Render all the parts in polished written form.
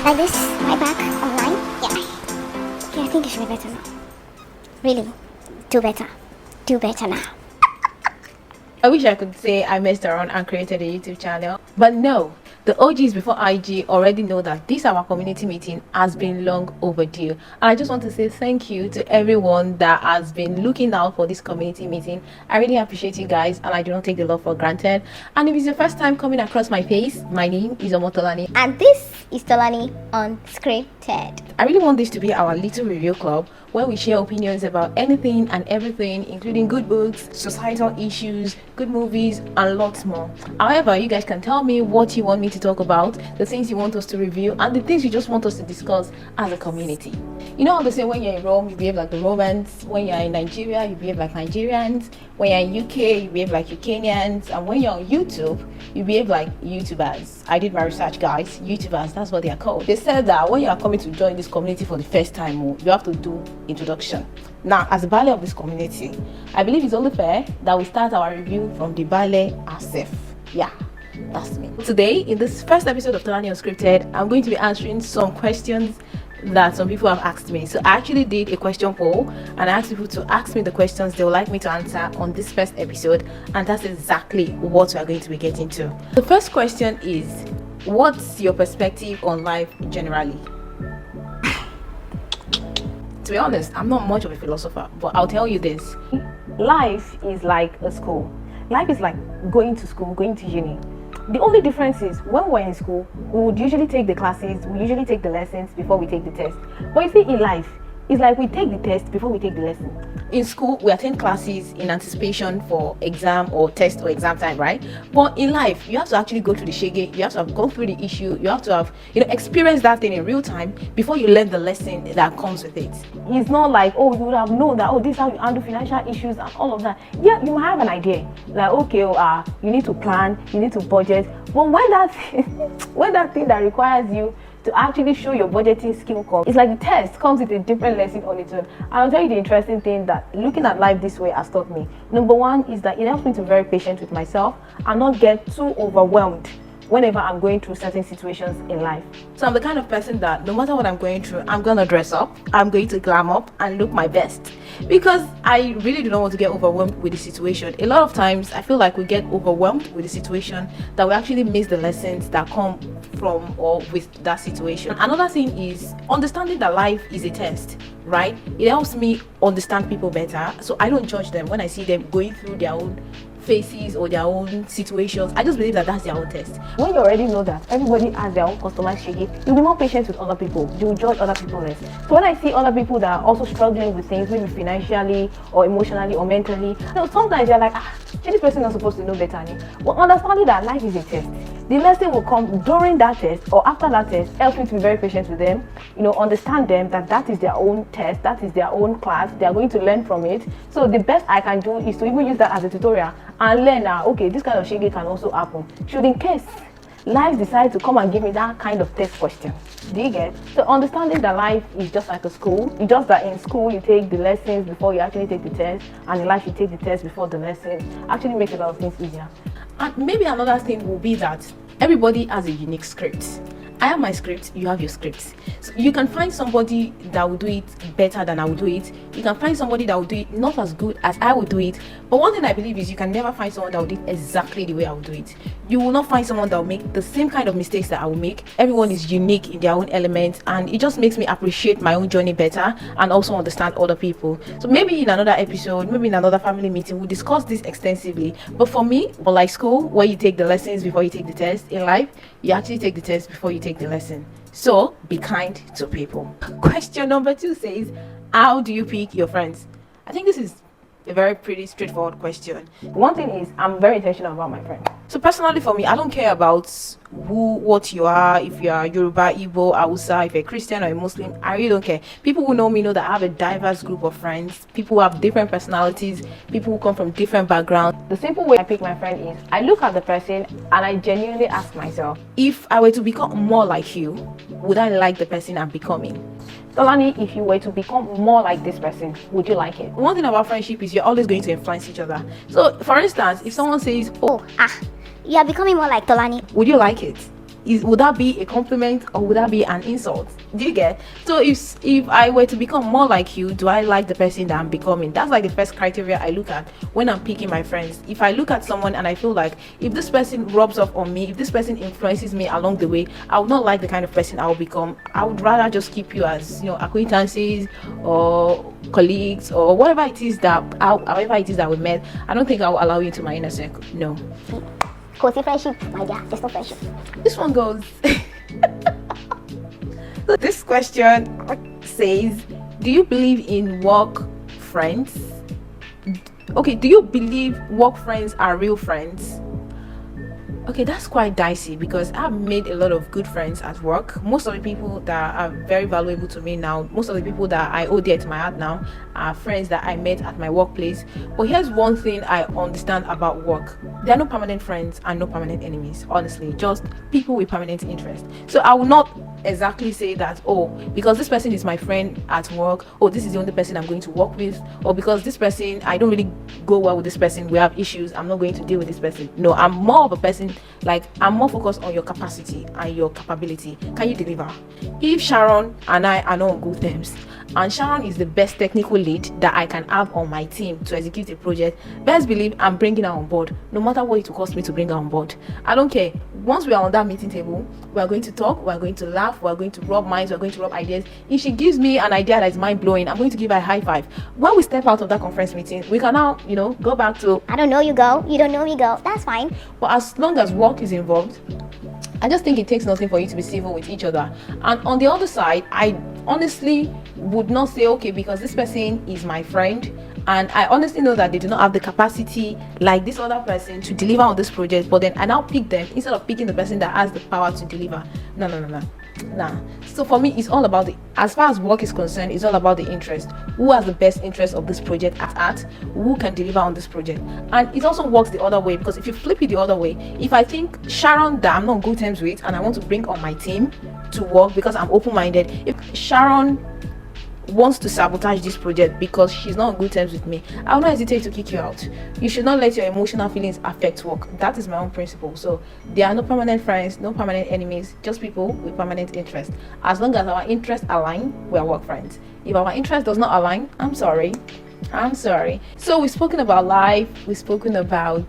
Like this, right back online. Yeah. Okay, I think it should be better now. Really, do better. Do better now. I wish I could say I messed around and created a YouTube channel, but no. The OGs before IG already know that this our community meeting has been long overdue. And I just want to say thank you to everyone that has been looking out for this community meeting. I really appreciate you guys, and I do not take the love for granted. And if it's your first time coming across my face, my name is Omotolani. And this is Tolani Unscripted. I really want this to be our little review club where we share opinions about anything and everything, including good books, societal issues, good movies, and lots more. However, you guys can tell me what you want me to talk about, the things you want us to review, and the things you just want us to discuss as a community. You know how they say when you're in Rome, you behave like the Romans. When you're in Nigeria, you behave like Nigerians. When you're in UK, you behave like UKians. And when you're on YouTube, you behave like YouTubers. I did my research, guys. YouTubers, that's what they are called. They said that when you are coming to join this community for the first time, you have to do introduction. Now, as a Bale of this community, I believe it's only fair that we start our review from the Bale herself. Yeah, that's me. Today, in this first episode of Tolani Unscripted, I'm going to be answering some questions that some people have asked me. So I actually did a question poll and I asked people to ask me the questions they would like me to answer on this first episode, and that's exactly what we are going to be getting to. The first question is, what's your perspective on life generally? To be honest, I'm not much of a philosopher, but I'll tell you this. Life is like a school. Life is like going to school, going to uni. The only difference is when we're in school, we would usually take the classes, we usually take the lessons before we take the test. But you see, in life, it's like we take the test before we take the lesson. In school, we attend classes in anticipation for exam or test or exam time, right? But in life, you have to actually go through the shege, you have to have gone through the issue, you have to have, experienced that thing in real time before you learn the lesson that comes with it. It's not like, you would have known that, this is how you handle financial issues and all of that. Yeah, you might have an idea. Like, okay, you need to plan, you need to budget. But when that thing that requires you to actually show your budgeting skill comes, it's like the test comes with a different lesson on its own. I'll tell you the interesting thing that looking at life this way has taught me. Number one is that it helps me to be very patient with myself and not get too overwhelmed whenever I'm going through certain situations in life. So I'm the kind of person that no matter what I'm going through, I'm gonna dress up, I'm going to glam up and look my best, because I really do not want to get overwhelmed with the situation. A lot of times I feel like we get overwhelmed with the situation that we actually miss the lessons that come from or with that situation. Another thing is understanding that life is a test, right? It helps me understand people better, so I don't judge them when I see them going through their own phases or their own situations. I just believe that that's their own test. When you already know that everybody has their own customized shege, you'll be more patient with other people. You'll judge other people less. So when I see other people that are also struggling with things, maybe financially or emotionally or mentally, sometimes you're like, this person is not supposed to know better. But understanding that life is a test. The lesson will come during that test or after that test. Helps me to be very patient with them, understand them that is their own test, that is their own class, they are going to learn from it. So the best I can do is to even use that as a tutorial and learn okay, this kind of shege can also happen. Should in case life decides to come and give me that kind of test question. Do you get? So understanding that life is just like a school. It's just that in school you take the lessons before you actually take the test, and in life you take the test before the lesson. Actually makes a lot of things easier. And maybe another thing will be that everybody has a unique script. I have my script, you have your script. So you can find somebody that will do it better than I will do it. You can find somebody that will do it not as good as I would do it. But one thing I believe is you can never find someone that will do it exactly the way I will do it. You will not find someone that will make the same kind of mistakes that I will make. Everyone is unique in their own element, and it just makes me appreciate my own journey better and also understand other people. So maybe in another episode, maybe in another family meeting, we'll discuss this extensively. But for me, like school, where you take the lessons before you take the test, in life, you actually take the test before you take the lesson. So be kind to people. Question number 2 says, how do you pick your friends? I think this is a very pretty straightforward question. One thing is, I'm very intentional about my friends. So personally for me, I don't care about what you are, if you are Yoruba, Igbo, Hausa, if you're a Christian or a Muslim. I really don't care. People who know me know that I have a diverse group of friends, people who have different personalities, people who come from different backgrounds. The simple way I pick my friend is I look at the person and I genuinely ask myself, if I were to become more like you, would I like the person I'm becoming? Tolani, if you were to become more like this person, would you like it? One thing about friendship is you're always going to influence each other. So for instance, if someone says, you are becoming more like Tolani, would you like it? would that be a compliment or would that be an insult? Do you get? So if I were to become more like you, do I like the person that I'm becoming? That's like the first criteria I look at when I'm picking my friends. If I look at someone and I feel like if this person rubs off on me, if this person influences me along the way, I would not like the kind of person I will become. I would rather just keep you as, you know, acquaintances or colleagues or whatever it is that however it is that we met. I don't think I will allow you into my inner circle. No. Cozy friendship, my dear. There's no friendship. This one goes. So this question says, do you believe in work friends? Okay, do you believe work friends are real friends? Okay, that's quite dicey because I've made a lot of good friends at work. Most of the people that are very valuable to me now, most of the people that I owe dear to my heart now, are friends that I met at my workplace. But here's one thing I understand about work: there are no permanent friends and no permanent enemies. Honestly, just people with permanent interest. So I will not exactly say that, oh, because this person is my friend at work, oh, this is the only person I'm going to work with, or because this person, I don't really go well with this person, we have issues, I'm not going to deal with this person. No, I'm more of a person, like, I'm more focused on your capacity and your capability. Can you deliver? If Sharon and I are not on good terms, and Sharon is the best technical lead that I can have on my team to execute a project, best believe I'm bringing her on board, no matter what it will cost me to bring her on board. I don't care. Once we are on that meeting table, we are going to talk, we are going to laugh, we are going to rub minds, we are going to rub ideas. If she gives me an idea that is mind-blowing, I'm going to give her a high five. When we step out of that conference meeting, we can now, you know, go back to, I don't know you go, you don't know me go. That's fine. but as long as work is involved, I just think it takes nothing for you to be civil with each other. And on the other side, I honestly would not say, okay, because this person is my friend and I honestly know that they do not have the capacity like this other person to deliver on this project, but then I now pick them instead of picking the person that has the power to deliver. No. Nah. So for me, it's all about as far as work is concerned, it's all about the interest. Who has the best interest of this project at heart? Who can deliver on this project? And it also works the other way, because if you flip it the other way, if I think Sharon that I'm not on good terms with and I want to bring on my team to work because I'm open-minded, if Sharon wants to sabotage this project because she's not on good terms with me, I will not hesitate to kick you out. You should not let your emotional feelings affect work. That is my own principle. So there are no permanent friends, no permanent enemies, just people with permanent interest. As long as our interests align, we are work friends. If our interest does not align, I'm sorry. So we've spoken about life, we've spoken about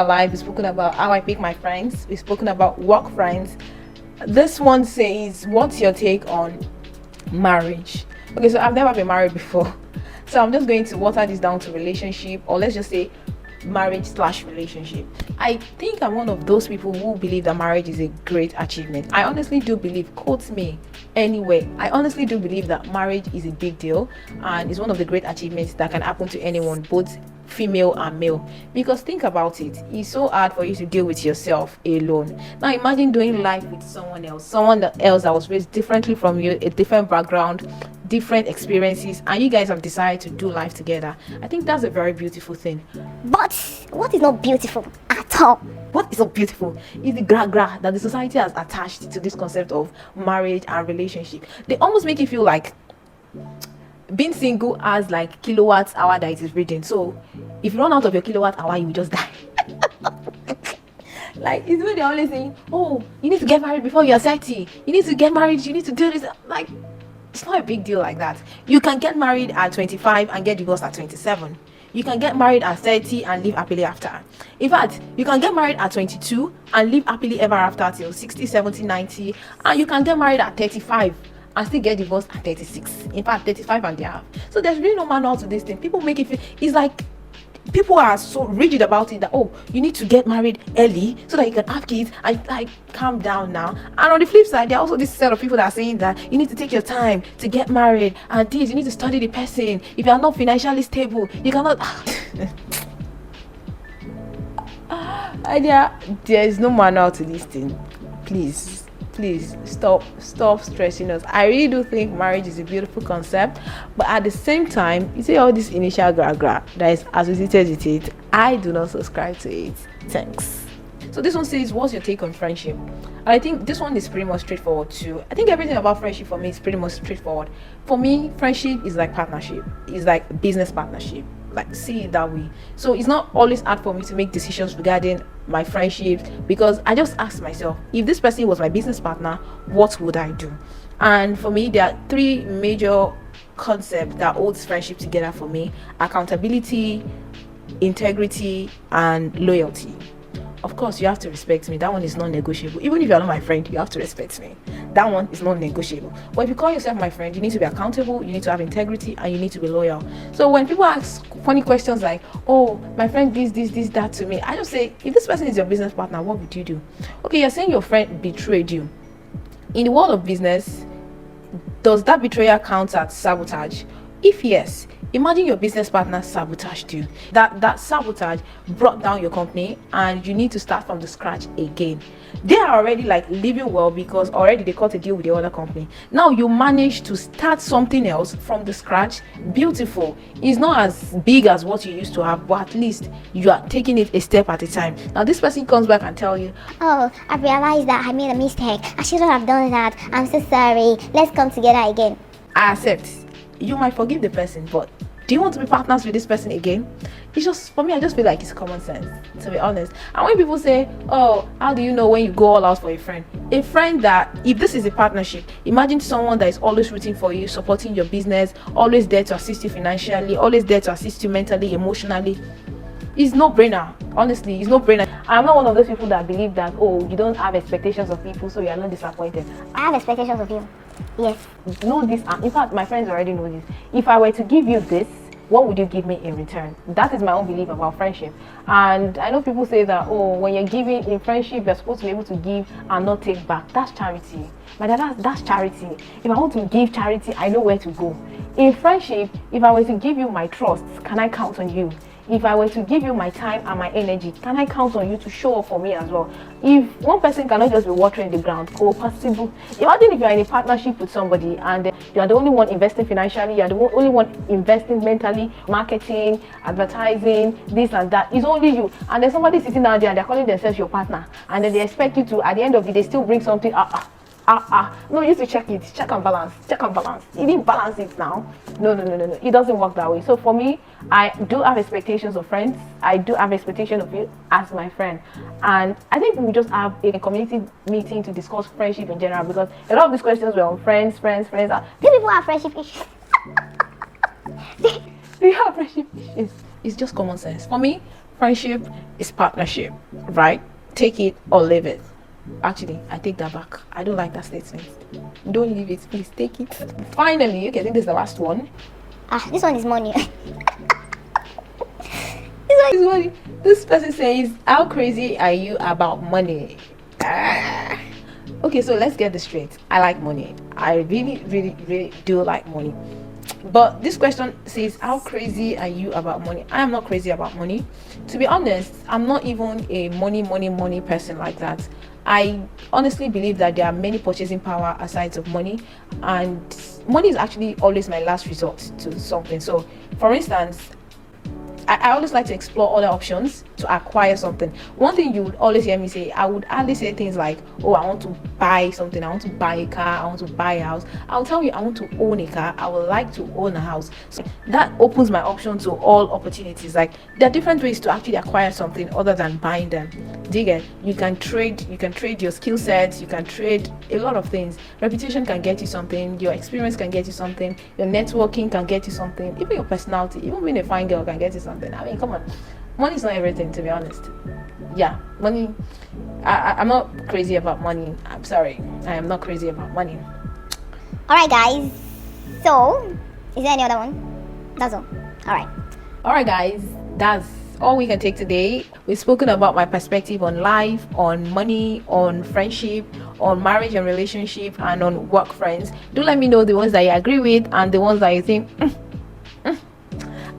life, we've spoken about how I pick my friends, we've spoken about work friends. This one says, what's your take on marriage? Okay, so I've never been married before, so I'm just going to water this down to relationship, or let's just say marriage/relationship. I think I'm one of those people who believe that marriage is a great achievement. I honestly do believe, quote me anyway, I honestly do believe that marriage is a big deal and it's one of the great achievements that can happen to anyone, both female and male. Because think about it, it's so hard for you to deal with yourself alone. Now imagine doing life with someone else that was raised differently from you, a different background, different experiences, and you guys have decided to do life together. I think that's a very beautiful thing. But what is not beautiful at all? What is so beautiful is the gra that the society has attached to this concept of marriage and relationship. They almost make you feel like being single has like kilowatt hour that it is reading. So if you run out of your kilowatt hour, you will just die. Like, it's when they're always saying, oh, you need to get married before you're 30. You need to get married, you need to do this. Like, it's not a big deal like that. You can get married at 25 and get divorced at 27. You can get married at 30 and live happily after. In fact, you can get married at 22 and live happily ever after till 60, 70, 90. And you can get married at 35 and still get divorced at 36. In fact, 35 and a half. So there's really no manual to this thing. People make it feel, it's like people are so rigid about it that, oh, you need to get married early so that you can have kids. And like, calm down now. And on the flip side, there are also this set of people that are saying that you need to take your time to get married, and this, you need to study the person. If you are not financially stable, you cannot. There is no manual to this thing. Please stop stressing us. I really do think marriage is a beautiful concept, but at the same time, you see all this initial gra that is associated with it, I do not subscribe to it. Thanks. So this one says, what's your take on friendship? And I think this one is pretty much straightforward too. I think everything about friendship for me is pretty much straightforward. For me, friendship is like partnership. It's like business partnership. like see it that way. So it's not always hard for me to make decisions regarding my friendships, because I just ask myself, if this person was my business partner, what would I do? And for me, there are three major concepts that holds friendship together for me: accountability, integrity, and loyalty. Of course, you have to respect me. That one is non-negotiable. Even if you're not my friend, you have to respect me. That one is non-negotiable. But if you call yourself my friend, you need to be accountable, you need to have integrity, and you need to be loyal. So when people ask funny questions like, oh, my friend this, that to me, I just say, if this person is your business partner, what would you do? Okay, you're saying your friend betrayed you. In the world of business, does that betrayal count as sabotage? If yes, imagine your business partner sabotaged you. That sabotage brought down your company, and you need to start from the scratch again. They are already like living well because already they cut a deal with the other company. Now you manage to start something else from the scratch. Beautiful. It's not as big as what you used to have, but at least you are taking it a step at a time. Now this person comes back and tell you, oh, I realized that I made a mistake. I shouldn't have done that. I'm so sorry. Let's come together again. I accept. You might forgive the person, but do you want to be partners with this person again? It's just, for me, I just feel like it's common sense, to be honest. And when people say, oh, how do you know when you go all out for a friend? A friend that, if this is a partnership, imagine someone that is always rooting for you, supporting your business, always there to assist you financially, always there to assist you mentally, emotionally. It's no brainer. Honestly, it's no brainer. I'm not one of those people that believe that, oh, you don't have expectations of people, so you are not disappointed. I have expectations of you. Yes. Know this, and in fact, my friends already know this. If I were to give you this, what would you give me in return? That is my own belief about friendship. And I know people say that, oh, when you're giving in friendship, you're supposed to be able to give and not take back. That's charity. But that's charity. If I want to give charity, I know where to go. In friendship, if I were to give you my trust, can I count on you? If I were to give you my time and my energy, can I count on you to show up for me as well? If one person cannot just be watering the ground, oh, possible. Imagine if you're in a partnership with somebody and you are the only one investing financially, you are the only one investing mentally, marketing, advertising, this and that. It's only you. And there's somebody sitting down there and they're calling themselves your partner. And then they expect you to, at the end of the day, still bring something. No, you used to check it, check and balance. You didn't balance it now. No. It doesn't work that way. So for me, I do have expectations of friends. I do have expectations of you as my friend. And I think we just have a community meeting to discuss friendship in general, because a lot of these questions were on friends. Do people have friendship issues? Do you have friendship issues? It's just common sense. For me, friendship is partnership, right? Take it or leave it. Actually, I take that back. I don't like that statement. Don't leave it, please take it. Finally, okay, I think this is the last one. This one is money. This one, this person says, how crazy are you about money? Okay, so let's get this straight. I like money. I really do like money. But this question says, how crazy are you about money? I am not crazy about money. To be honest, I'm not even a money person like that. I honestly believe that there are many purchasing power aside of money, and money is actually always my last resort to something. So for instance, I always like to explore other options to acquire something. One thing you would always hear me say, I would hardly say things like, oh, I want to buy something, I want to buy a car, I want to buy a house. I'll tell you, I want to own a car, I would like to own a house. So that opens my option to all opportunities. Like, there are different ways to actually acquire something other than buying them. Dig it? You can trade your skill sets, you can trade a lot of things. Reputation can get you something, your experience can get you something, your networking can get you something, even your personality, even being a fine girl can get you something. I mean, come on. Money is not everything, to be honest. Yeah, money. I'm not crazy about money. I'm sorry. I am not crazy about money. Alright, guys. So, is there any other one? That's all. Alright, guys. That's all we can take today. We've spoken about my perspective on life, on money, on friendship, on marriage and relationship, and on work friends. Do let me know the ones that you agree with and the ones that you think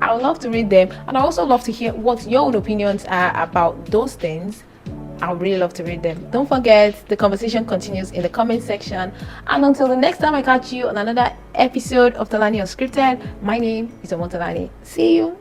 I would love to read them, and I also love to hear what your own opinions are about those things. I would really love to read them. Don't forget, the conversation continues in the comment section. And until the next time I catch you on another episode of Talani Unscripted, my name is Omotalani. See you.